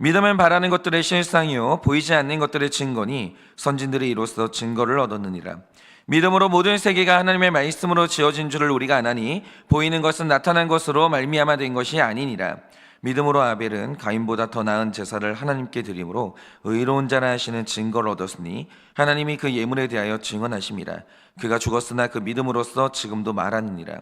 믿음은 바라는 것들의 실상이요 보이지 않는 것들의 증거니 선진들이 이로써 증거를 얻었느니라. 믿음으로 모든 세계가 하나님의 말씀으로 지어진 줄을 우리가 아나니 보이는 것은 나타난 것으로 말미암아 된 것이 아니니라. 믿음으로 아벨은 가인보다 더 나은 제사를 하나님께 드림으로 의로운 자라 하시는 증거를 얻었으니 하나님이 그 예물에 대하여 증언하심이라. 그가 죽었으나 그 믿음으로써 지금도 말하느니라.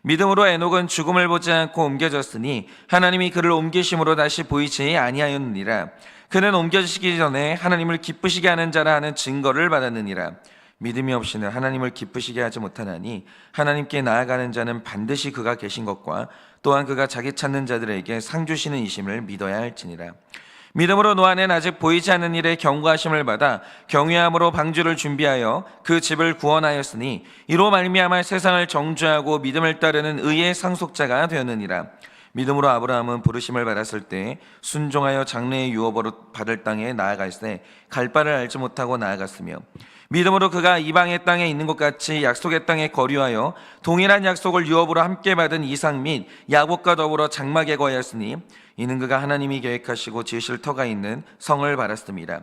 믿음으로 에녹은 죽음을 보지 않고 옮겨졌으니 하나님이 그를 옮기심으로 다시 보이지 아니하였느니라. 그는 옮겨지기 전에 하나님을 기쁘시게 하는 자라 하는 증거를 받았느니라. 믿음이 없이는 하나님을 기쁘시게 하지 못하나니 하나님께 나아가는 자는 반드시 그가 계신 것과 또한 그가 자기 찾는 자들에게 상 주시는 이심을 믿어야 할지니라. 믿음으로 노아는 아직 보이지 않는 일에 경고하심을 받아 경외함으로 방주를 준비하여 그 집을 구원하였으니 이로 말미암아 세상을 정죄하고 믿음을 따르는 의의 상속자가 되었느니라. 믿음으로 아브라함은 부르심을 받았을 때 순종하여 장래의 유업으로 받을 땅에 나아갈새 갈 바를 알지 못하고 나아갔으며 믿음으로 그가 이방의 땅에 있는 것 같이 약속의 땅에 거류하여 동일한 약속을 유업으로 함께 받은 이삭 및 야곱과 더불어 장막에 거하였으니 이는 그가 하나님이 계획하시고 지으실 터가 있는 성을 바랐습니다.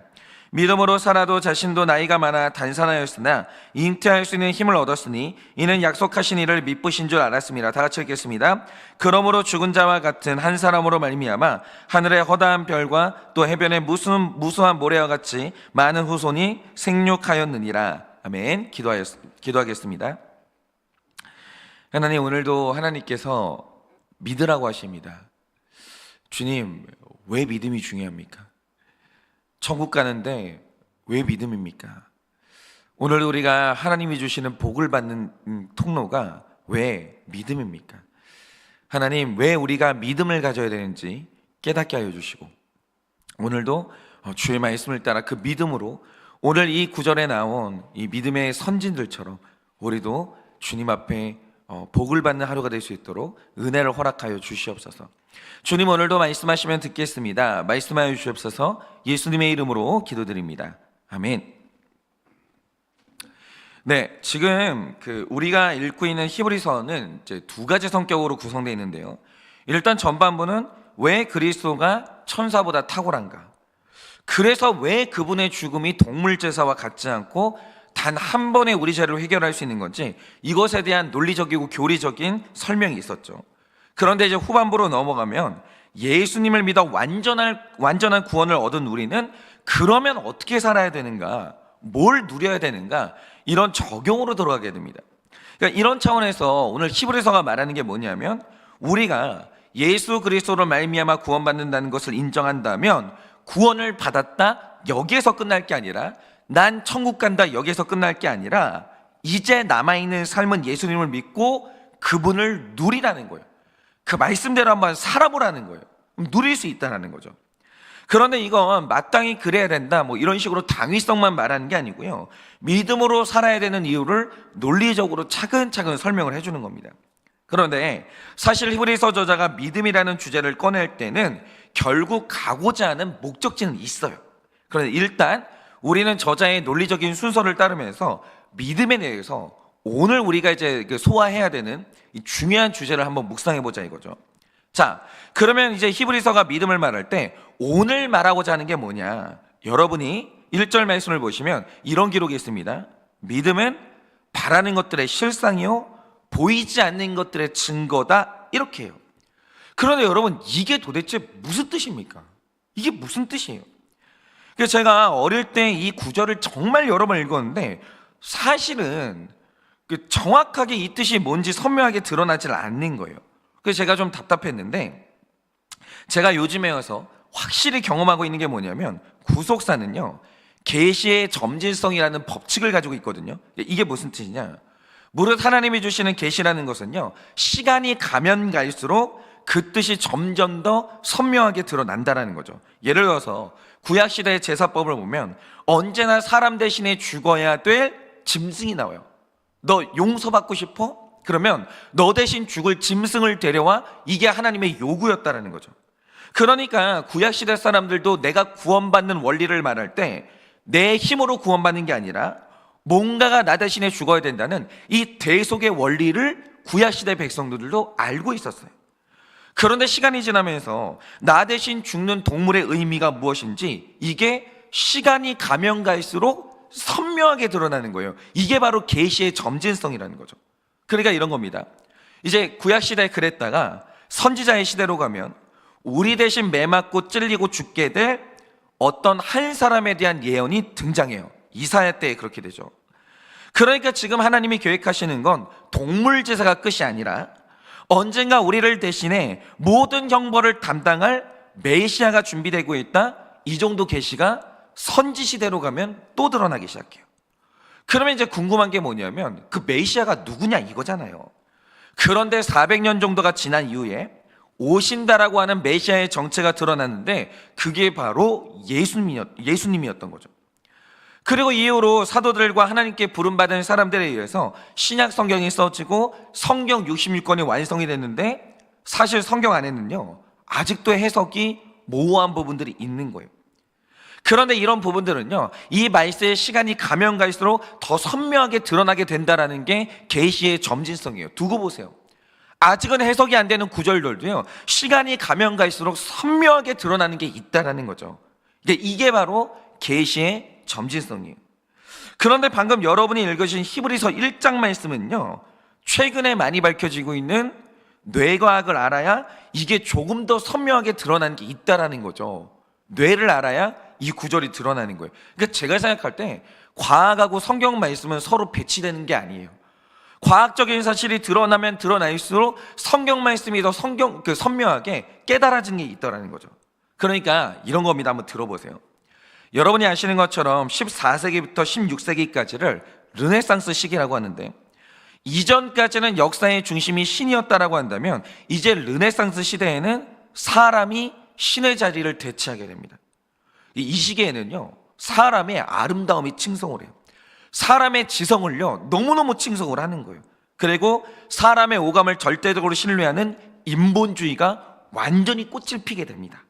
믿음으로 사라도 자신도 나이가 많아 단산하였으나 잉태할 수 있는 힘을 얻었으니 이는 약속하신 이를 믿으신 줄 알았습니다. 다 같이 읽겠습니다. 그러므로 죽은 자와 같은 한 사람으로 말미암아 하늘의 허다한 별과 또 해변의 무수한 모래와 같이 많은 후손이 생육하였느니라. 아멘. 기도하겠습니다. 하나님, 오늘도 하나님께서 믿으라고 하십니다. 주님, 왜 믿음이 중요합니까? 천국 가는데 왜 믿음입니까? 오늘 우리가 하나님이 주시는 복을 받는 통로가 왜 믿음입니까? 하나님, 왜 우리가 믿음을 가져야 되는지 깨닫게 하여 주시고 오늘도 주의 말씀을 따라 그 믿음으로 오늘 이 구절에 나온 이 믿음의 선진들처럼 우리도 주님 앞에 복을 받는 하루가 될 수 있도록 은혜를 허락하여 주시옵소서. 주님, 오늘도 말씀하시면 듣겠습니다. 말씀하여 주시옵소서. 예수님의 이름으로 기도드립니다. 아멘. 네, 지금 우리가 읽고 있는 히브리서는 이제 두 가지 성격으로 구성되어 있는데요. 일단 전반부는 왜 그리스도가 천사보다 탁월한가? 그래서 왜 그분의 죽음이 동물 제사와 같지 않고 단 한 번에 우리 죄를 해결할 수 있는 건지 이것에 대한 논리적이고 교리적인 설명이 있었죠. 그런데 이제 후반부로 넘어가면 예수님을 믿어 완전한 구원을 얻은 우리는 그러면 어떻게 살아야 되는가, 뭘 누려야 되는가, 이런 적용으로 들어가게 됩니다. 그러니까 이런 차원에서 오늘 히브리서가 말하는 게 뭐냐면 우리가 예수 그리스도로 말미암아 구원받는다는 것을 인정한다면 구원을 받았다, 여기에서 끝날 게 아니라 난 천국 간다, 여기에서 끝날 게 아니라 이제 남아있는 삶은 예수님을 믿고 그분을 누리라는 거예요. 그 말씀대로 한번 살아보라는 거예요. 누릴 수 있다는 거죠. 그런데 이건 마땅히 그래야 된다, 뭐 이런 식으로 당위성만 말하는 게 아니고요, 믿음으로 살아야 되는 이유를 논리적으로 차근차근 설명을 해주는 겁니다. 그런데 사실 히브리서 저자가 믿음이라는 주제를 꺼낼 때는 결국 가고자 하는 목적지는 있어요. 그런데 일단 우리는 저자의 논리적인 순서를 따르면서 믿음에 대해서 오늘 우리가 이제 소화해야 되는 이 중요한 주제를 한번 묵상해보자 이거죠. 자, 그러면 이제 히브리서가 믿음을 말할 때 오늘 말하고자 하는 게 뭐냐? 여러분이 1절 말씀을 보시면 이런 기록이 있습니다. 믿음은 바라는 것들의 실상이요 보이지 않는 것들의 증거다, 이렇게 해요. 그런데 여러분, 이게 도대체 무슨 뜻입니까? 이게 무슨 뜻이에요? 그래서 제가 어릴 때 이 구절을 정말 여러 번 읽었는데 사실은 정확하게 이 뜻이 뭔지 선명하게 드러나질 않는 거예요. 그래서 제가 좀 답답했는데, 제가 요즘에 와서 확실히 경험하고 있는 게 뭐냐면 구속사는요 계시의 점진성이라는 법칙을 가지고 있거든요. 이게 무슨 뜻이냐? 무릇 하나님이 주시는 계시라는 것은요 시간이 가면 갈수록 그 뜻이 점점 더 선명하게 드러난다는 거죠. 예를 들어서 구약시대의 제사법을 보면 언제나 사람 대신에 죽어야 될 짐승이 나와요. 너 용서받고 싶어? 그러면 너 대신 죽을 짐승을 데려와, 이게 하나님의 요구였다는 거죠. 그러니까 구약시대 사람들도 내가 구원받는 원리를 말할 때 내 힘으로 구원받는 게 아니라 뭔가가 나 대신에 죽어야 된다는 이 대속의 원리를 구약시대 백성들도 알고 있었어요. 그런데 시간이 지나면서 나 대신 죽는 동물의 의미가 무엇인지 이게 시간이 가면 갈수록 선명하게 드러나는 거예요. 이게 바로 계시의 점진성이라는 거죠. 그러니까 이런 겁니다. 이제 구약시대에 그랬다가 선지자의 시대로 가면 우리 대신 매 맞고 찔리고 죽게 될 어떤 한 사람에 대한 예언이 등장해요. 이사야 때에 그렇게 되죠. 그러니까 지금 하나님이 계획하시는 건 동물 제사가 끝이 아니라 언젠가 우리를 대신해 모든 형벌을 담당할 메시아가 준비되고 있다. 이 정도 계시가 선지 시대로 가면 또 드러나기 시작해요. 그러면 이제 궁금한 게 뭐냐면 그 메시아가 누구냐 이거잖아요. 그런데 400년 정도가 지난 이후에 오신다라고 하는 메시아의 정체가 드러났는데 그게 바로 예수님이었던 거죠. 그리고 이후로 사도들과 하나님께 부름받은 사람들에 의해서 신약 성경이 써지고 성경 66권이 완성이 됐는데 사실 성경 안에는요 아직도 해석이 모호한 부분들이 있는 거예요. 그런데 이런 부분들은요 이 말세의 시간이 가면 갈수록 더 선명하게 드러나게 된다는 게 계시의 점진성이에요. 두고 보세요. 아직은 해석이 안 되는 구절들도요 시간이 가면 갈수록 선명하게 드러나는 게 있다는 거죠. 이게 바로 계시의 점진성이에요. 그런데 방금 여러분이 읽으신 히브리서 1장 말씀은요 최근에 많이 밝혀지고 있는 뇌과학을 알아야 이게 조금 더 선명하게 드러나는 게 있다는 거죠. 뇌를 알아야 이 구절이 드러나는 거예요. 그러니까 제가 생각할 때 과학하고 성경 말씀은 서로 배치되는 게 아니에요. 과학적인 사실이 드러나면 드러날수록 성경 말씀이 더 선명하게 깨달아지는 게 있다는 거죠. 그러니까 이런 겁니다. 한번 들어보세요. 여러분이 아시는 것처럼 14세기부터 16세기까지를 르네상스 시기라고 하는데 이전까지는 역사의 중심이 신이었다라고 한다면 이제 르네상스 시대에는 사람이 신의 자리를 대체하게 됩니다. 이 시기에는요 사람의 아름다움이 칭송을 해요. 사람의 지성을요 너무너무 칭송을 하는 거예요. 그리고 사람의 오감을 절대적으로 신뢰하는 인본주의가 완전히 꽃을 피게 됩니다.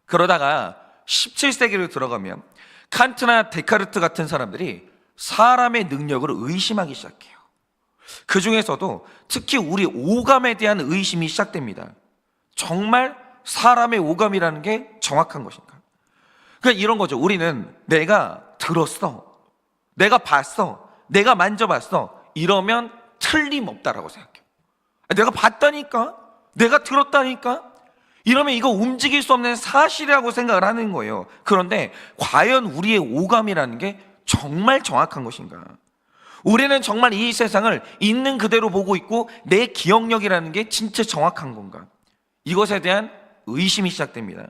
그러다가 17세기로 들어가면 칸트나 데카르트 같은 사람들이 사람의 능력을 의심하기 시작해요. 그 중에서도 특히 우리 오감에 대한 의심이 시작됩니다. 정말 사람의 오감이라는 게 정확한 것인가? 그러니까 이런 거죠. 우리는 내가 들었어, 내가 봤어, 내가 만져봤어 이러면 틀림없다라고 생각해요. 내가 봤다니까, 내가 들었다니까 이러면 이거 움직일 수 없는 사실이라고 생각을 하는 거예요. 그런데 과연 우리의 오감이라는 게 정말 정확한 것인가? 우리는 정말 이 세상을 있는 그대로 보고 있고 내 기억력이라는 게 진짜 정확한 건가? 이것에 대한 의심이 시작됩니다.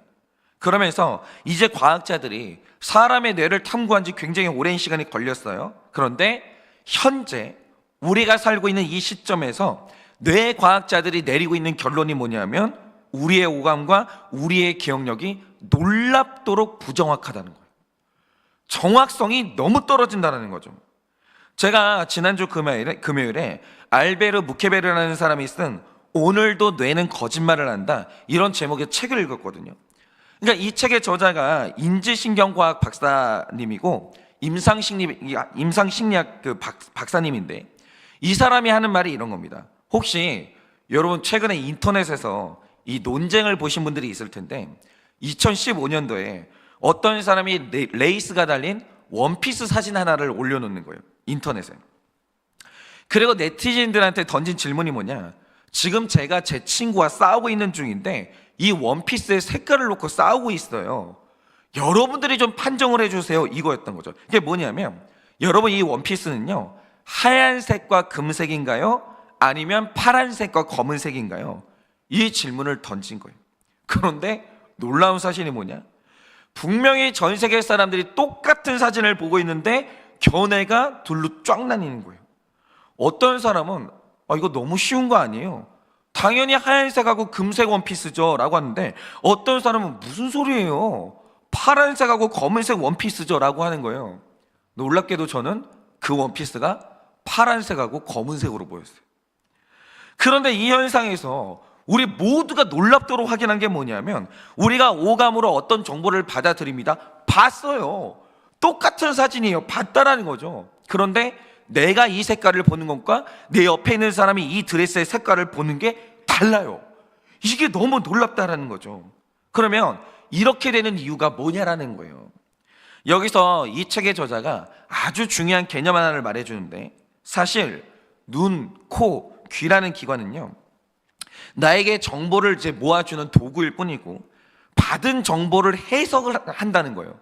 그러면서 이제 과학자들이 사람의 뇌를 탐구한 지 굉장히 오랜 시간이 걸렸어요. 그런데 현재 우리가 살고 있는 이 시점에서 뇌 과학자들이 내리고 있는 결론이 뭐냐면 우리의 오감과 우리의 기억력이 놀랍도록 부정확하다는 거예요. 정확성이 너무 떨어진다는 거죠. 제가 지난주 금요일에 알베르 무케베르라는 사람이 쓴 오늘도 뇌는 거짓말을 한다 이런 제목의 책을 읽었거든요. 그러니까 이 책의 저자가 인지신경과학 박사님이고 임상심리학 박사님인데 이 사람이 하는 말이 이런 겁니다. 혹시 여러분 최근에 인터넷에서 이 논쟁을 보신 분들이 있을 텐데 2015년도에 어떤 사람이 레이스가 달린 원피스 사진 하나를 올려놓는 거예요. 인터넷에. 그리고 네티즌들한테 던진 질문이 뭐냐, 지금 제가 제 친구와 싸우고 있는 중인데 이 원피스의 색깔을 놓고 싸우고 있어요. 여러분들이 좀 판정을 해주세요. 이거였던 거죠. 이게 뭐냐면 여러분 이 원피스는요 하얀색과 금색인가요? 아니면 파란색과 검은색인가요? 이 질문을 던진 거예요. 그런데 놀라운 사실이 뭐냐, 분명히 전 세계 사람들이 똑같은 사진을 보고 있는데 견해가 둘로 쫙 나뉘는 거예요. 어떤 사람은 이거 너무 쉬운 거 아니에요, 당연히 하얀색하고 금색 원피스죠 라고 하는데 어떤 사람은 무슨 소리예요, 파란색하고 검은색 원피스죠 라고 하는 거예요. 놀랍게도 저는 그 원피스가 파란색하고 검은색으로 보였어요. 그런데 이 현상에서 우리 모두가 놀랍도록 확인한 게 뭐냐면 우리가 오감으로 어떤 정보를 받아들입니다. 봤어요. 똑같은 사진이에요. 봤다라는 거죠. 그런데 내가 이 색깔을 보는 것과 내 옆에 있는 사람이 이 드레스의 색깔을 보는 게 달라요. 이게 너무 놀랍다라는 거죠. 그러면 이렇게 되는 이유가 뭐냐라는 거예요. 여기서 이 책의 저자가 아주 중요한 개념 하나를 말해주는데, 사실 눈, 코, 귀라는 기관은요, 나에게 정보를 이제 모아주는 도구일 뿐이고 받은 정보를 해석을 한다는 거예요.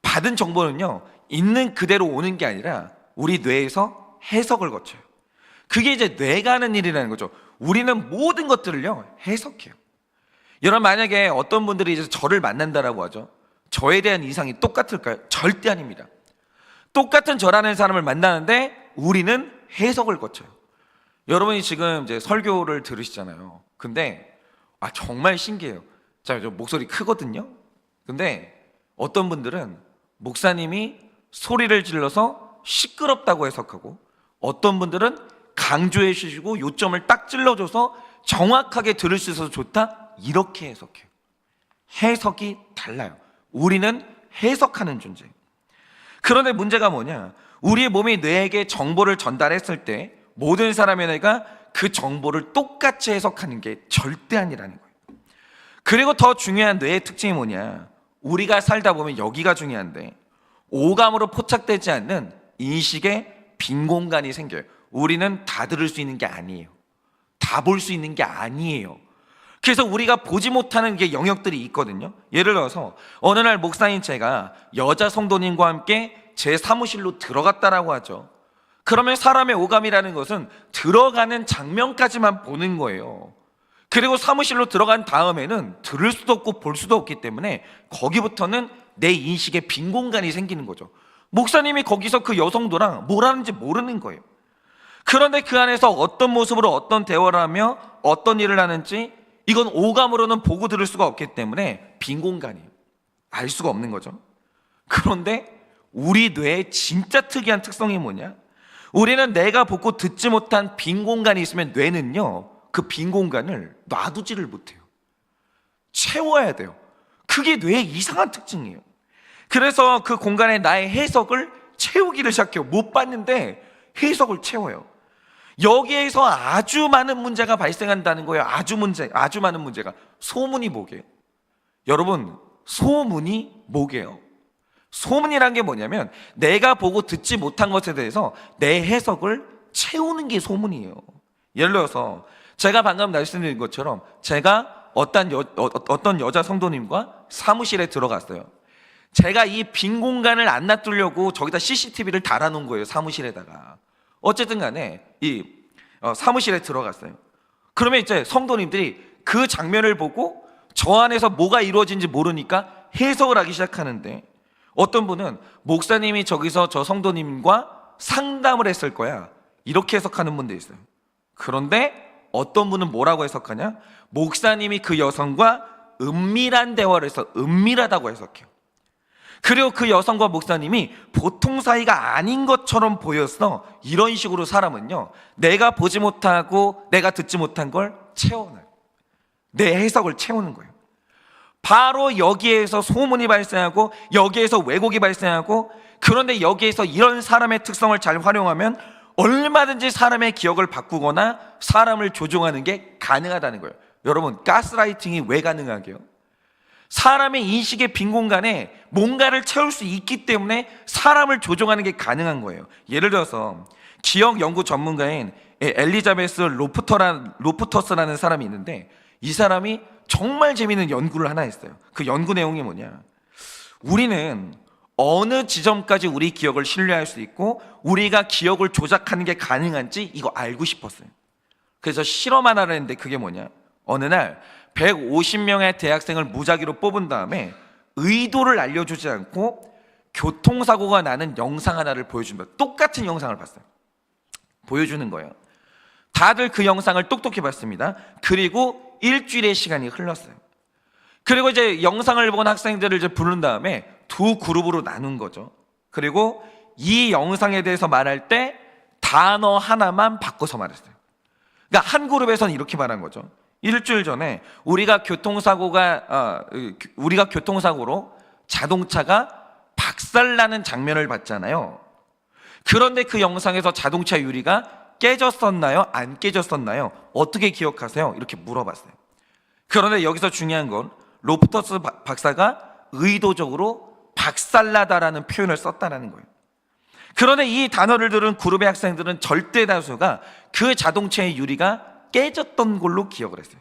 받은 정보는요, 있는 그대로 오는 게 아니라 우리 뇌에서 해석을 거쳐요. 그게 이제 뇌가 하는 일이라는 거죠. 우리는 모든 것들을요, 해석해요. 여러분, 만약에 어떤 분들이 이제 저를 만난다라고 하죠. 저에 대한 이상이 똑같을까요? 절대 아닙니다. 똑같은 저라는 사람을 만나는데 우리는 해석을 거쳐요. 여러분이 지금 이제 설교를 들으시잖아요. 근데 정말 신기해요. 자, 저 목소리 크거든요. 근데 어떤 분들은 목사님이 소리를 질러서 시끄럽다고 해석하고, 어떤 분들은 강조해 주시고 요점을 딱 찔러줘서 정확하게 들을 수 있어서 좋다, 이렇게 해석해요. 해석이 달라요. 우리는 해석하는 존재예요. 그런데 문제가 뭐냐, 우리의 몸이 뇌에게 정보를 전달했을 때 모든 사람의 뇌가 그 정보를 똑같이 해석하는 게 절대 아니라는 거예요. 그리고 더 중요한 뇌의 특징이 뭐냐, 우리가 살다 보면 여기가 중요한데, 오감으로 포착되지 않는 인식의 빈 공간이 생겨요. 우리는 다 들을 수 있는 게 아니에요. 다 볼 수 있는 게 아니에요. 그래서 우리가 보지 못하는 게 영역들이 있거든요. 예를 들어서 어느 날 목사님 제가 여자 성도님과 함께 제 사무실로 들어갔다라고 하죠. 그러면 사람의 오감이라는 것은 들어가는 장면까지만 보는 거예요. 그리고 사무실로 들어간 다음에는 들을 수도 없고 볼 수도 없기 때문에 거기부터는 내 인식의 빈 공간이 생기는 거죠. 목사님이 거기서 그 여성도랑 뭘 하는지 모르는 거예요. 그런데 그 안에서 어떤 모습으로 어떤 대화를 하며 어떤 일을 하는지, 이건 오감으로는 보고 들을 수가 없기 때문에 빈 공간이에요. 알 수가 없는 거죠. 그런데 우리 뇌의 진짜 특이한 특성이 뭐냐, 우리는 내가 보고 듣지 못한 빈 공간이 있으면 뇌는요, 그 빈 공간을 놔두지를 못해요. 채워야 돼요. 그게 뇌의 이상한 특징이에요. 그래서 그 공간에 나의 해석을 채우기를 시작해요. 못 봤는데 해석을 채워요. 여기에서 아주 많은 문제가 발생한다는 거예요. 아주 많은 문제가. 소문이 뭐게요? 여러분, 소문이 뭐게요? 소문이란 게 뭐냐면 내가 보고 듣지 못한 것에 대해서 내 해석을 채우는 게 소문이에요. 예를 들어서 제가 방금 말씀드린 것처럼 제가 어떤 여자 성도님과 사무실에 들어갔어요. 제가 이 빈 공간을 안 놔두려고 저기다 CCTV를 달아놓은 거예요. 사무실에다가. 어쨌든 간에 이 사무실에 들어갔어요. 그러면 이제 성도님들이 그 장면을 보고 저 안에서 뭐가 이루어진지 모르니까 해석을 하기 시작하는데, 어떤 분은 목사님이 저기서 저 성도님과 상담을 했을 거야, 이렇게 해석하는 분도 있어요. 그런데 어떤 분은 뭐라고 해석하냐, 목사님이 그 여성과 은밀한 대화를 해서 은밀하다고 해석해요. 그리고 그 여성과 목사님이 보통 사이가 아닌 것처럼 보였어, 이런 식으로 사람은요, 내가 보지 못하고 내가 듣지 못한 걸 채워놔요. 내 해석을 채우는 거예요. 바로 여기에서 소문이 발생하고 여기에서 왜곡이 발생하고, 그런데 여기에서 이런 사람의 특성을 잘 활용하면 얼마든지 사람의 기억을 바꾸거나 사람을 조종하는 게 가능하다는 거예요. 여러분, 가스라이팅이 왜 가능하게요? 사람의 인식의 빈 공간에 뭔가를 채울 수 있기 때문에 사람을 조종하는 게 가능한 거예요. 예를 들어서 기억 연구 전문가인 엘리자베스 로프터스라는 사람이 있는데, 이 사람이 정말 재미있는 연구를 하나 했어요. 그 연구 내용이 뭐냐, 우리는 어느 지점까지 우리 기억을 신뢰할 수 있고 우리가 기억을 조작하는 게 가능한지 이거 알고 싶었어요. 그래서 실험 하나를 했는데, 그게 뭐냐, 어느 날 150명의 대학생을 무작위로 뽑은 다음에 의도를 알려주지 않고 교통사고가 나는 영상 하나를 보여준다. 똑같은 영상을 봤어요. 보여주는 거예요. 다들 그 영상을 똑똑히 봤습니다. 그리고 일주일의 시간이 흘렀어요. 그리고 이제 영상을 본 학생들을 이제 부른 다음에 두 그룹으로 나눈 거죠. 그리고 이 영상에 대해서 말할 때 단어 하나만 바꿔서 말했어요. 그러니까 한 그룹에서는 이렇게 말한 거죠. 일주일 전에 우리가 교통사고로 자동차가 박살나는 장면을 봤잖아요. 그런데 그 영상에서 자동차 유리가 깨졌었나요? 안 깨졌었나요? 어떻게 기억하세요? 이렇게 물어봤어요. 그런데 여기서 중요한 건 로프터스 박사가 의도적으로 박살나다라는 표현을 썼다는 거예요. 그런데 이 단어를 들은 그룹의 학생들은 절대 다수가 그 자동차의 유리가 깨졌던 걸로 기억을 했어요.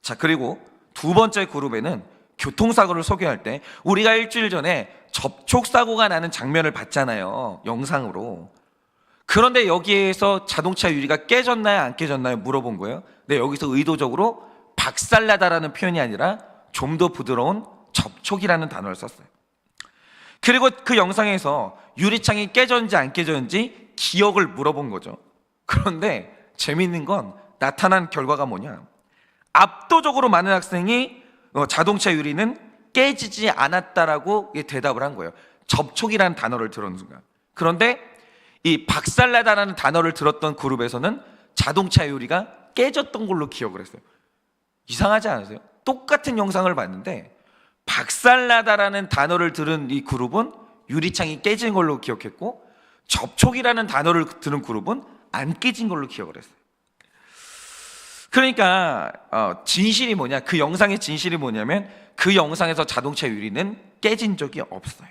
자, 그리고 두 번째 그룹에는 교통사고를 소개할 때 우리가 일주일 전에 접촉사고가 나는 장면을 봤잖아요, 영상으로. 그런데 여기에서 자동차 유리가 깨졌나요, 안 깨졌나요 물어본 거예요. 근데 여기서 의도적으로 박살나다라는 표현이 아니라 좀 더 부드러운 접촉이라는 단어를 썼어요. 그리고 그 영상에서 유리창이 깨졌는지 안 깨졌는지 기억을 물어본 거죠. 그런데 재미있는 건 나타난 결과가 뭐냐, 압도적으로 많은 학생이 자동차 유리는 깨지지 않았다라고 대답을 한 거예요, 접촉이라는 단어를 들은 순간. 그런데 이 박살나다라는 단어를 들었던 그룹에서는 자동차 유리가 깨졌던 걸로 기억을 했어요. 이상하지 않으세요? 똑같은 영상을 봤는데 박살나다라는 단어를 들은 이 그룹은 유리창이 깨진 걸로 기억했고, 접촉이라는 단어를 들은 그룹은 안 깨진 걸로 기억을 했어요. 그러니까 진실이 뭐냐, 그 영상의 진실이 뭐냐면 그 영상에서 자동차 유리는 깨진 적이 없어요.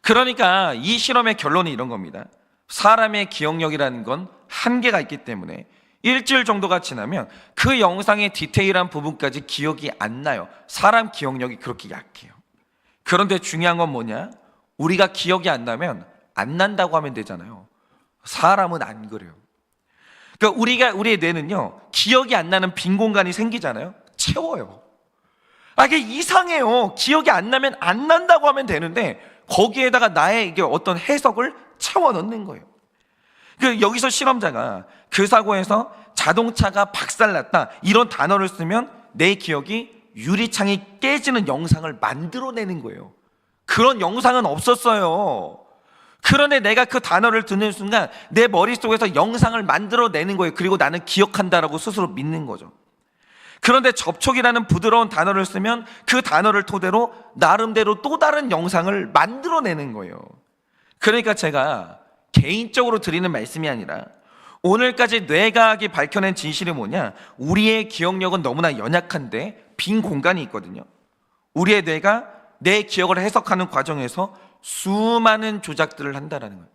그러니까 이 실험의 결론이 이런 겁니다. 사람의 기억력이라는 건 한계가 있기 때문에 일주일 정도가 지나면 그 영상의 디테일한 부분까지 기억이 안 나요. 사람 기억력이 그렇게 약해요. 그런데 중요한 건 뭐냐, 우리가 기억이 안 나면 안 난다고 하면 되잖아요. 사람은 안 그래요. 그러니까 우리의 뇌는요, 기억이 안 나는 빈 공간이 생기잖아요, 채워요. 이게 이상해요. 기억이 안 나면 안 난다고 하면 되는데 거기에다가 나의 이게 어떤 해석을 채워 넣는 거예요. 여기서 실험자가 그 사고에서 자동차가 박살났다 이런 단어를 쓰면 내 기억이 유리창이 깨지는 영상을 만들어내는 거예요. 그런 영상은 없었어요. 그런데 내가 그 단어를 듣는 순간 내 머릿속에서 영상을 만들어내는 거예요. 그리고 나는 기억한다라고 스스로 믿는 거죠. 그런데 접촉이라는 부드러운 단어를 쓰면 그 단어를 토대로 나름대로 또 다른 영상을 만들어내는 거예요. 그러니까 제가 개인적으로 드리는 말씀이 아니라 오늘까지 뇌과학이 밝혀낸 진실이 뭐냐, 우리의 기억력은 너무나 연약한데 빈 공간이 있거든요. 우리의 뇌가 내 기억을 해석하는 과정에서 수많은 조작들을 한다는 거예요.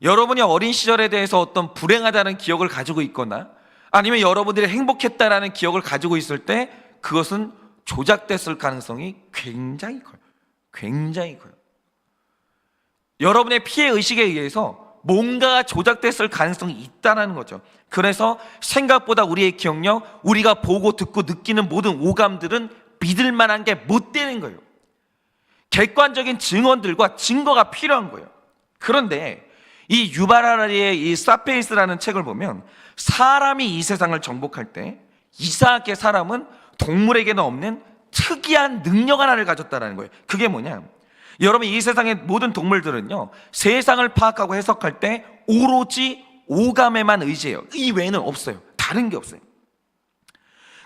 여러분이 어린 시절에 대해서 어떤 불행하다는 기억을 가지고 있거나 아니면 여러분들이 행복했다라는 기억을 가지고 있을 때 그것은 조작됐을 가능성이 굉장히 커요. 굉장히 커요. 여러분의 피해의식에 의해서 뭔가가 조작됐을 가능성이 있다는 거죠. 그래서 생각보다 우리의 기억력, 우리가 보고 듣고 느끼는 모든 오감들은 믿을 만한 게 못 되는 거예요. 객관적인 증언들과 증거가 필요한 거예요. 그런데 이 유발 하라리의 이 사피엔스라는 책을 보면 사람이 이 세상을 정복할 때 이상하게 사람은 동물에게는 없는 특이한 능력 하나를 가졌다는 거예요. 그게 뭐냐, 여러분 이 세상의 모든 동물들은요, 세상을 파악하고 해석할 때 오로지 오감에만 의지해요. 이 외에는 없어요. 다른 게 없어요.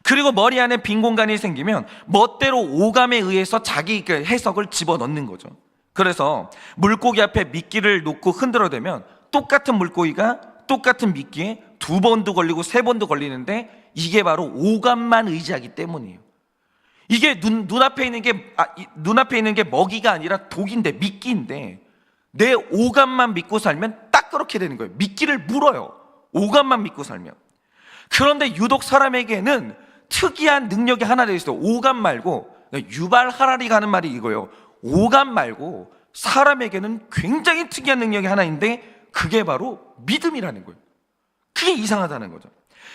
그리고 머리 안에 빈 공간이 생기면 멋대로 오감에 의해서 자기 해석을 집어넣는 거죠. 그래서 물고기 앞에 미끼를 놓고 흔들어대면 똑같은 물고기가 똑같은 미끼에 2번도 걸리고 3번도 걸리는데 이게 바로 오감만 의지하기 때문이에요. 이게 눈앞에 있는 게 먹이가 아니라 독인데, 미끼인데 내 오감만 믿고 살면 딱 그렇게 되는 거예요. 미끼를 물어요, 오감만 믿고 살면. 그런데 유독 사람에게는 특이한 능력이 하나 되어 있어요. 오감 말고, 유발 하라리가 하는 말이 이거예요. 오감 말고 사람에게는 굉장히 특이한 능력이 하나 있는데 그게 바로 믿음이라는 거예요. 그게 이상하다는 거죠.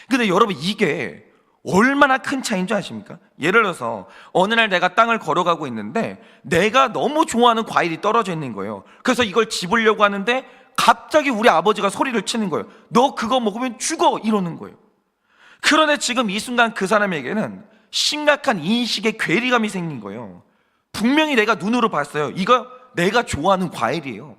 근데 여러분 이게 얼마나 큰 차이인 줄 아십니까? 예를 들어서 어느 날 내가 땅을 걸어가고 있는데 내가 너무 좋아하는 과일이 떨어져 있는 거예요. 그래서 이걸 집으려고 하는데 갑자기 우리 아버지가 소리를 치는 거예요. 너 그거 먹으면 죽어, 이러는 거예요. 그런데 지금 이 순간 그 사람에게는 심각한 인식의 괴리감이 생긴 거예요. 분명히 내가 눈으로 봤어요. 이거 내가 좋아하는 과일이에요.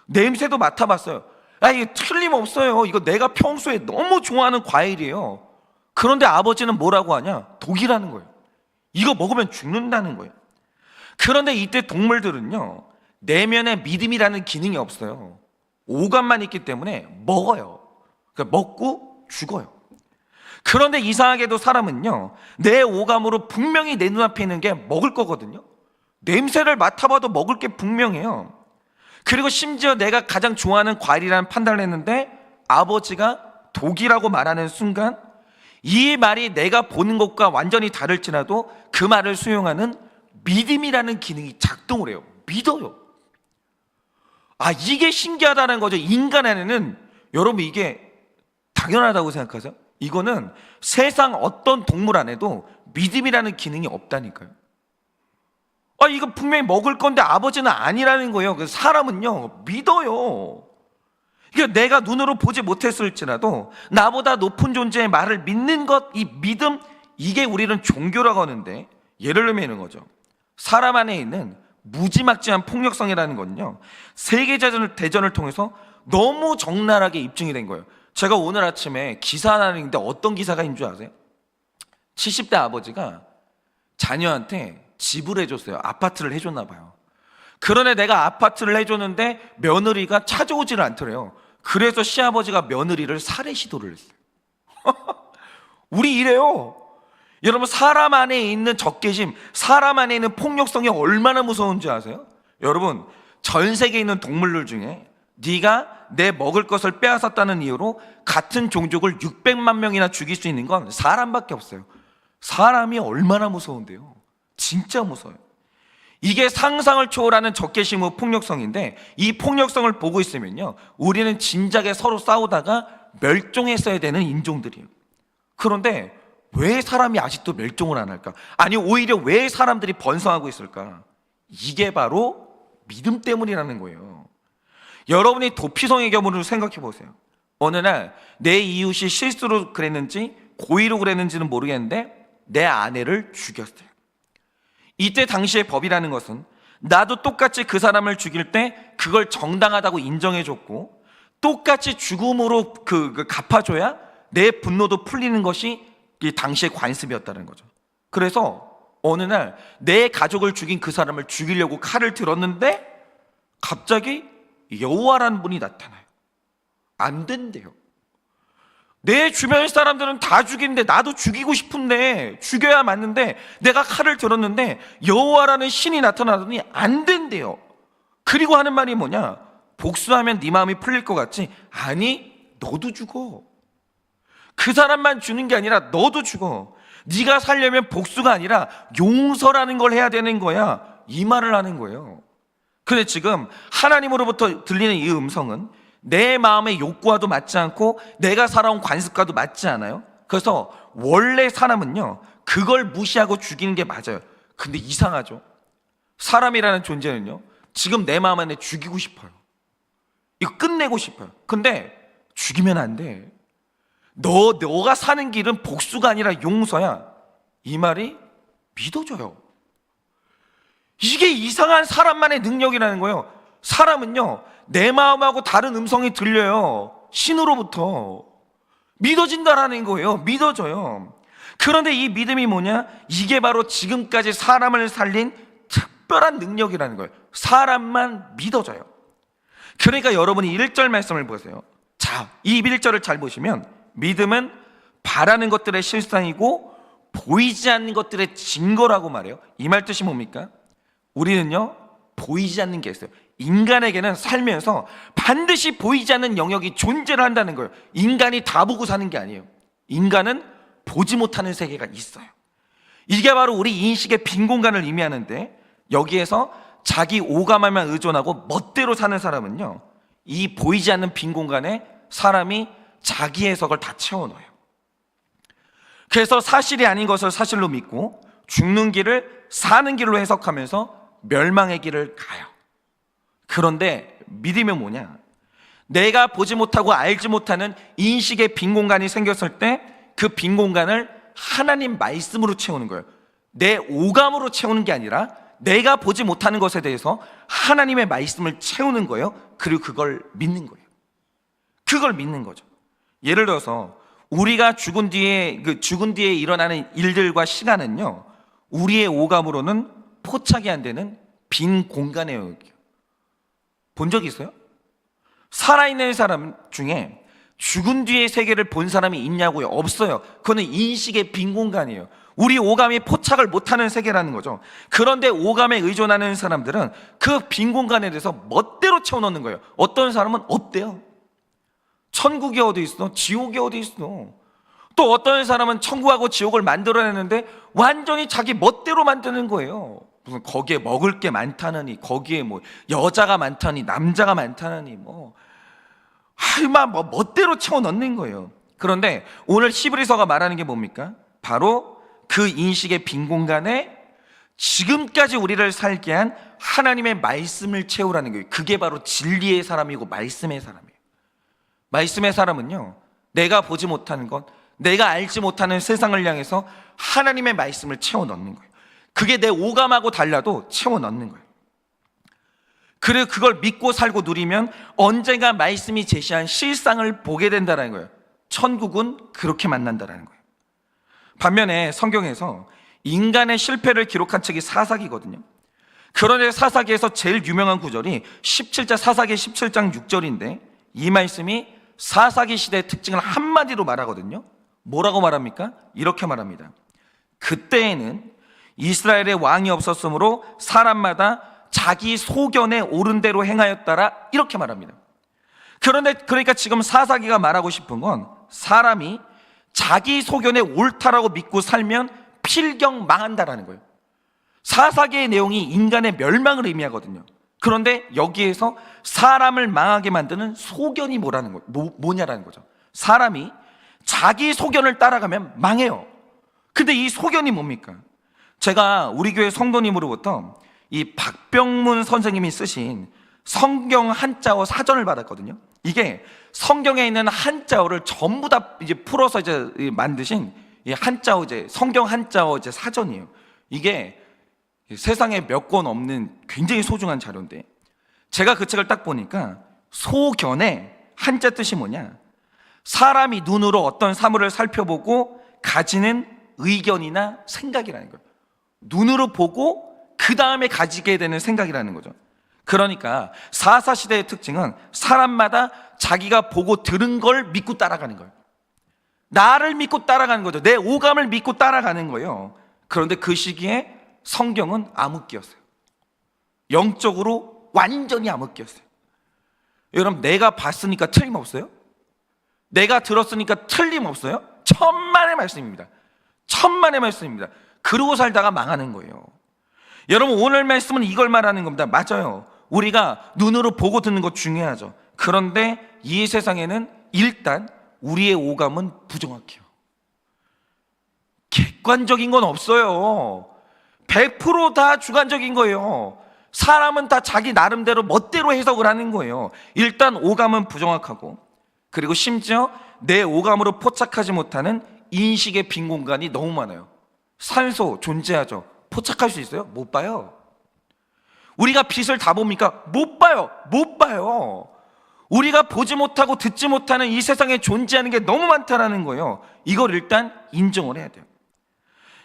냄새도 맡아봤어요. 이게 틀림없어요. 이거 내가 평소에 너무 좋아하는 과일이에요. 그런데 아버지는 뭐라고 하냐? 독이라는 거예요. 이거 먹으면 죽는다는 거예요. 그런데 이때 동물들은요, 내면에 믿음이라는 기능이 없어요. 오감만 있기 때문에 먹어요. 그러니까 먹고 죽어요. 그런데 이상하게도 사람은요, 내 오감으로 분명히 내 눈앞에 있는 게 먹을 거거든요. 냄새를 맡아봐도 먹을 게 분명해요. 그리고 심지어 내가 가장 좋아하는 과일이라는 판단을 했는데 아버지가 독이라고 말하는 순간 이 말이 내가 보는 것과 완전히 다를지라도 그 말을 수용하는 믿음이라는 기능이 작동을 해요. 믿어요. 이게 신기하다는 거죠. 인간 안에는, 여러분, 이게 당연하다고 생각하세요? 이거는 세상 어떤 동물 안에도 믿음이라는 기능이 없다니까요. 이거 분명히 먹을 건데 아버지는 아니라는 거예요. 그래서 사람은요, 믿어요. 이게 내가 눈으로 보지 못했을지라도 나보다 높은 존재의 말을 믿는 것, 이 믿음, 이게 우리는 종교라고 하는데, 예를 들면 이런 거죠. 사람 안에 있는 무지막지한 폭력성이라는 건요, 세계대전을 통해서 너무 적나라하게 입증이 된 거예요. 제가 오늘 아침에 기사 하나 읽는데 어떤 기사가인 줄 아세요? 70대 아버지가 자녀한테 집을 해줬어요. 아파트를 해줬나 봐요. 그런데 내가 아파트를 해줬는데 며느리가 찾아오지를 않더래요. 그래서 시아버지가 며느리를 살해 시도를 했어요. 우리 이래요. 여러분, 사람 안에 있는 적개심, 사람 안에 있는 폭력성이 얼마나 무서운지 아세요? 여러분, 전 세계에 있는 동물들 중에 네가 내 먹을 것을 빼앗았다는 이유로 같은 종족을 600만 명이나 죽일 수 있는 건 사람밖에 없어요. 사람이 얼마나 무서운데요. 진짜 무서워요. 이게 상상을 초월하는 적개심의 폭력성인데, 이 폭력성을 보고 있으면요, 우리는 진작에 서로 싸우다가 멸종했어야 되는 인종들이에요. 그런데 왜 사람이 아직도 멸종을 안 할까? 아니, 오히려 왜 사람들이 번성하고 있을까? 이게 바로 믿음 때문이라는 거예요. 여러분이 도피성의 경우를 생각해 보세요. 어느 날 내 이웃이 실수로 그랬는지 고의로 그랬는지는 모르겠는데 내 아내를 죽였어요. 이때 당시의 법이라는 것은 나도 똑같이 그 사람을 죽일 때 그걸 정당하다고 인정해줬고, 똑같이 죽음으로 갚아줘야 내 분노도 풀리는 것이 이 당시의 관습이었다는 거죠. 그래서 어느 날 내 가족을 죽인 그 사람을 죽이려고 칼을 들었는데 갑자기 여호와라는 분이 나타나요. 안 된대요. 내 주변 사람들은 다 죽이는데 나도 죽이고 싶은데, 죽여야 맞는데 내가 칼을 들었는데 여호와라는 신이 나타나더니 안 된대요. 그리고 하는 말이 뭐냐? 복수하면 네 마음이 풀릴 것 같지? 아니, 너도 죽어. 그 사람만 죽는 게 아니라 너도 죽어. 네가 살려면 복수가 아니라 용서라는 걸 해야 되는 거야. 이 말을 하는 거예요. 근데 지금 하나님으로부터 들리는 이 음성은 내 마음의 욕구와도 맞지 않고 내가 살아온 관습과도 맞지 않아요. 그래서 원래 사람은요, 그걸 무시하고 죽이는 게 맞아요. 근데 이상하죠. 사람이라는 존재는요, 지금 내 마음 안에 죽이고 싶어요. 이거 끝내고 싶어요. 근데 죽이면 안 돼. 너가 사는 길은 복수가 아니라 용서야. 이 말이 믿어져요. 이게 이상한 사람만의 능력이라는 거예요. 사람은요, 내 마음하고 다른 음성이 들려요. 신으로부터. 믿어진다라는 거예요. 믿어져요. 그런데 이 믿음이 뭐냐? 이게 바로 지금까지 사람을 살린 특별한 능력이라는 거예요. 사람만 믿어져요. 그러니까 여러분이 1절 말씀을 보세요. 자, 이 1절을 잘 보시면 믿음은 바라는 것들의 실상이고 보이지 않는 것들의 증거라고 말해요. 이 말 뜻이 뭡니까? 우리는요, 보이지 않는 게 있어요. 인간에게는 살면서 반드시 보이지 않는 영역이 존재를 한다는 거예요. 인간이 다 보고 사는 게 아니에요. 인간은 보지 못하는 세계가 있어요. 이게 바로 우리 인식의 빈 공간을 의미하는데, 여기에서 자기 오감에만 의존하고 멋대로 사는 사람은요, 이 보이지 않는 빈 공간에 사람이 자기 해석을 다 채워넣어요. 그래서 사실이 아닌 것을 사실로 믿고 죽는 길을 사는 길로 해석하면서 멸망의 길을 가요. 그런데 믿으면 뭐냐? 내가 보지 못하고 알지 못하는 인식의 빈 공간이 생겼을 때 그 빈 공간을 하나님 말씀으로 채우는 거예요. 내 오감으로 채우는 게 아니라 내가 보지 못하는 것에 대해서 하나님의 말씀을 채우는 거예요. 그리고 그걸 믿는 거예요. 그걸 믿는 거죠. 예를 들어서 우리가 죽은 뒤에 일어나는 일들과 시간은요, 우리의 오감으로는 포착이 안 되는 빈 공간의 영역이에요. 본 적 있어요? 살아있는 사람 중에 죽은 뒤의 세계를 본 사람이 있냐고요? 없어요. 그거는 인식의 빈 공간이에요. 우리 오감이 포착을 못하는 세계라는 거죠. 그런데 오감에 의존하는 사람들은 그 빈 공간에 대해서 멋대로 채워넣는 거예요. 어떤 사람은 없대요. 천국이 어디 있어? 지옥이 어디 있어? 또 어떤 사람은 천국하고 지옥을 만들어내는데 완전히 자기 멋대로 만드는 거예요. 무슨 거기에 먹을 게 많다느니, 거기에 뭐 여자가 많다니, 남자가 많다느니, 멋대로 채워넣는 거예요. 그런데 오늘 히브리서가 말하는 게 뭡니까? 바로 그 인식의 빈 공간에 지금까지 우리를 살게 한 하나님의 말씀을 채우라는 거예요. 그게 바로 진리의 사람이고 말씀의 사람이에요. 말씀의 사람은요, 내가 보지 못하는 것, 내가 알지 못하는 세상을 향해서 하나님의 말씀을 채워 넣는 거예요. 그게 내 오감하고 달라도 채워 넣는 거예요. 그리고 그걸 믿고 살고 누리면 언젠가 말씀이 제시한 실상을 보게 된다는 거예요. 천국은 그렇게 만난다는 거예요. 반면에 성경에서 인간의 실패를 기록한 책이 사사기거든요. 그런데 사사기에서 제일 유명한 구절이 17장, 사사기 17장 6절인데 이 말씀이 사사기 시대의 특징을 한마디로 말하거든요. 뭐라고 말합니까? 이렇게 말합니다. 그때에는 이스라엘의 왕이 없었으므로 사람마다 자기 소견에 옳은 대로 행하였더라, 이렇게 말합니다. 그러니까 지금 사사기가 말하고 싶은 건 사람이 자기 소견에 옳다라고 믿고 살면 필경 망한다라는 거예요. 사사기의 내용이 인간의 멸망을 의미하거든요. 그런데 여기에서 사람을 망하게 만드는 소견이 뭐냐라는 거죠. 사람이 자기 소견을 따라가면 망해요. 근데 이 소견이 뭡니까? 제가 우리 교회 성도님으로부터 이 박병문 선생님이 쓰신 성경 한자어 사전을 받았거든요. 이게 성경에 있는 한자어를 전부 다 이제 풀어서 이제 만드신 이 한자어, 성경 한자어 사전이에요. 이게 세상에 몇 권 없는 굉장히 소중한 자료인데, 제가 그 책을 딱 보니까 소견의 한자 뜻이 뭐냐? 사람이 눈으로 어떤 사물을 살펴보고 가지는 의견이나 생각이라는 거예요. 눈으로 보고 그 다음에 가지게 되는 생각이라는 거죠. 그러니까 사사시대의 특징은 사람마다 자기가 보고 들은 걸 믿고 따라가는 거예요. 나를 믿고 따라가는 거죠. 내 오감을 믿고 따라가는 거예요. 그런데 그 시기에 성경은 암흑기였어요. 영적으로 완전히 암흑기였어요. 여러분, 내가 봤으니까 틀림없어요? 내가 들었으니까 틀림없어요? 천만의 말씀입니다. 천만의 말씀입니다. 그러고 살다가 망하는 거예요. 여러분, 오늘 말씀은 이걸 말하는 겁니다. 맞아요. 우리가 눈으로 보고 듣는 것 중요하죠. 그런데 이 세상에는 일단 우리의 오감은 부정확해요. 객관적인 건 없어요. 100% 다 주관적인 거예요. 사람은 다 자기 나름대로 멋대로 해석을 하는 거예요. 일단 오감은 부정확하고, 그리고 심지어 내 오감으로 포착하지 못하는 인식의 빈 공간이 너무 많아요. 산소 존재하죠. 포착할 수 있어요? 못 봐요. 우리가 빛을 다 봅니까? 못 봐요. 못 봐요. 우리가 보지 못하고 듣지 못하는 이 세상에 존재하는 게 너무 많다라는 거예요. 이걸 일단 인정을 해야 돼요.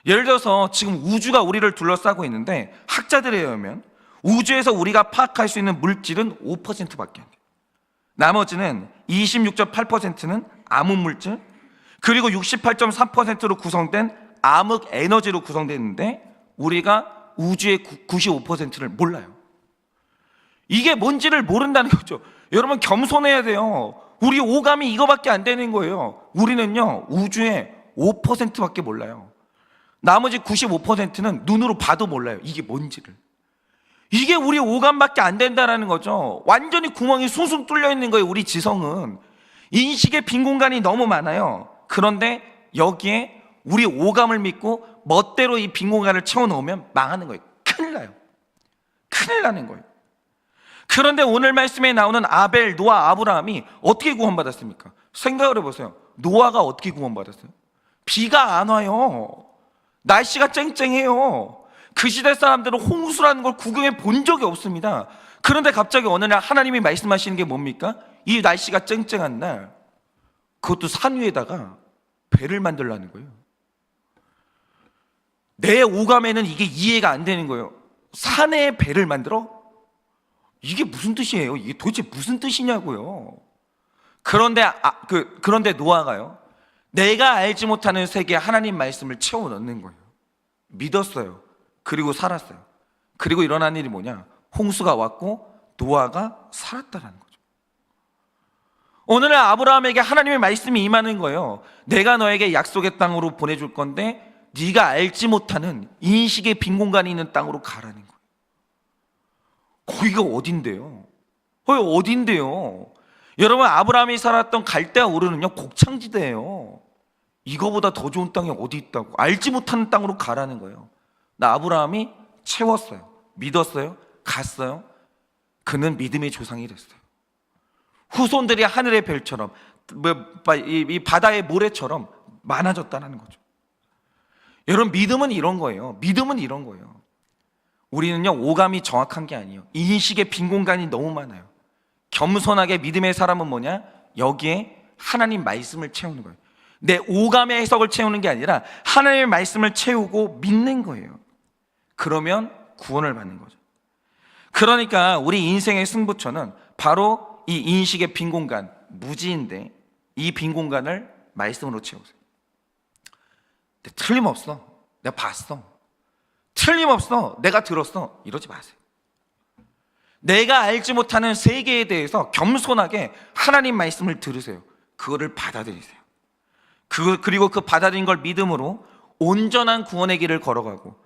예를 들어서 지금 우주가 우리를 둘러싸고 있는데 학자들에 의하면 우주에서 우리가 파악할 수 있는 물질은 5%밖에 안 돼요. 나머지는 26.8%는 암흑 물질, 그리고 68.3%로 구성된 암흑 에너지로 구성되어 있는데 우리가 우주의 95%를 몰라요. 이게 뭔지를 모른다는 거죠. 여러분, 겸손해야 돼요. 우리 오감이 이거밖에 안 되는 거예요. 우리는요, 우주의 5%밖에 몰라요. 나머지 95%는 눈으로 봐도 몰라요. 이게 뭔지를. 이게 우리 오감밖에 안 된다는 거죠. 완전히 구멍이 숭숭 뚫려 있는 거예요. 우리 지성은. 인식의 빈 공간이 너무 많아요. 그런데 여기에 우리 오감을 믿고 멋대로 이 빈 공간을 채워넣으면 망하는 거예요. 큰일 나요. 큰일 나는 거예요. 그런데 오늘 말씀에 나오는 아벨, 노아, 아브라함이 어떻게 구원받았습니까? 생각을 해보세요. 노아가 어떻게 구원받았어요? 비가 안 와요. 날씨가 쨍쨍해요. 그 시대 사람들은 홍수라는 걸 구경해 본 적이 없습니다. 그런데 갑자기 어느 날 하나님이 말씀하시는 게 뭡니까? 이 날씨가 쨍쨍한 날, 그것도 산 위에다가 배를 만들라는 거예요. 내 오감에는 이게 이해가 안 되는 거예요. 산에 배를 만들어? 이게 무슨 뜻이에요? 이게 도대체 무슨 뜻이냐고요. 그런데 노아가요, 내가 알지 못하는 세계에 하나님 말씀을 채워 넣는 거예요. 믿었어요. 그리고 살았어요. 그리고 일어난 일이 뭐냐? 홍수가 왔고 노아가 살았다라는 거죠. 오늘날 아브라함에게 하나님의 말씀이 임하는 거예요. 내가 너에게 약속의 땅으로 보내줄 건데 네가 알지 못하는 인식의 빈 공간이 있는 땅으로 가라는 거예요. 거기가 어딘데요? 어딘데요? 여러분, 아브라함이 살았던 갈대아 우르는요, 곡창지대예요. 이거보다 더 좋은 땅이 어디 있다고? 알지 못하는 땅으로 가라는 거예요. 나 아브라함이 채웠어요. 믿었어요. 갔어요. 그는 믿음의 조상이 됐어요. 후손들이 하늘의 별처럼, 이 바다의 모래처럼 많아졌다는 거죠. 여러분, 믿음은 이런 거예요. 믿음은 이런 거예요. 우리는요, 오감이 정확한 게 아니에요. 인식의 빈 공간이 너무 많아요. 겸손하게 믿음의 사람은 뭐냐? 여기에 하나님 말씀을 채우는 거예요. 내 오감의 해석을 채우는 게 아니라 하나님의 말씀을 채우고 믿는 거예요. 그러면 구원을 받는 거죠. 그러니까 우리 인생의 승부처는 바로 이 인식의 빈 공간, 무지인데 이 빈 공간을 말씀으로 채우세요. 근데 틀림없어, 내가 봤어, 틀림없어, 내가 들었어, 이러지 마세요. 내가 알지 못하는 세계에 대해서 겸손하게 하나님 말씀을 들으세요. 그거를 받아들이세요. 그리고 그 받아들인 걸 믿음으로 온전한 구원의 길을 걸어가고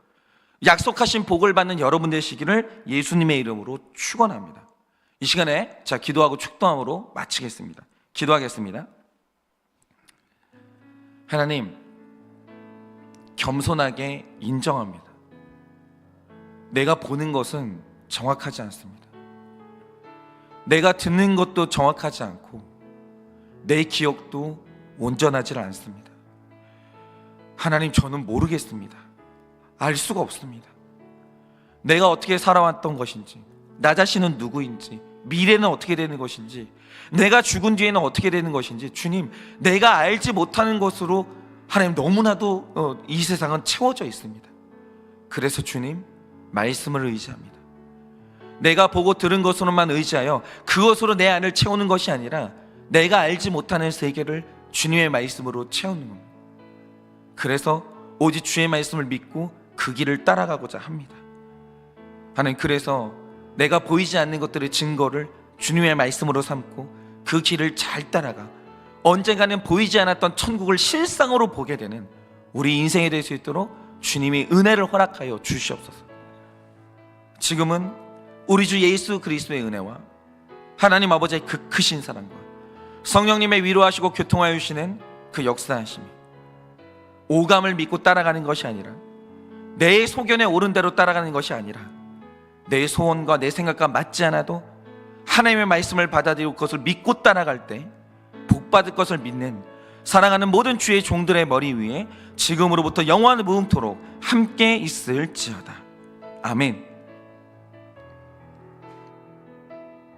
약속하신 복을 받는 여러분 되시기를 예수님의 이름으로 축원합니다. 이 시간에 기도하고 축도함으로 마치겠습니다. 기도하겠습니다. 하나님, 겸손하게 인정합니다. 내가 보는 것은 정확하지 않습니다. 내가 듣는 것도 정확하지 않고 내 기억도 온전하지 않습니다. 하나님, 저는 모르겠습니다. 알 수가 없습니다. 내가 어떻게 살아왔던 것인지, 나 자신은 누구인지, 미래는 어떻게 되는 것인지, 내가 죽은 뒤에는 어떻게 되는 것인지, 주님, 내가 알지 못하는 것으로 하나님 너무나도 이 세상은 채워져 있습니다. 그래서 주님, 말씀을 의지합니다. 내가 보고 들은 것으로만 의지하여 그것으로 내 안을 채우는 것이 아니라 내가 알지 못하는 세계를 주님의 말씀으로 채우는 겁니다. 그래서 오직 주의 말씀을 믿고 그 길을 따라가고자 합니다. 하나님, 그래서 내가 보이지 않는 것들의 증거를 주님의 말씀으로 삼고 그 길을 잘 따라가 언젠가는 보이지 않았던 천국을 실상으로 보게 되는 우리 인생이 될 수 있도록 주님이 은혜를 허락하여 주시옵소서. 지금은 우리 주 예수 그리스도의 은혜와 하나님 아버지의 그 크신 사랑과 성령님의 위로하시고 교통하여 주시는 그 역사하심이 오감을 믿고 따라가는 것이 아니라 내 소견에 옳은 대로 따라가는 것이 아니라 내 소원과 내 생각과 맞지 않아도 하나님의 말씀을 받아들이고 그것을 믿고 따라갈 때 복받을 것을 믿는 사랑하는 모든 주의 종들의 머리 위에 지금으로부터 영원히 무궁토록 함께 있을지어다. 아멘.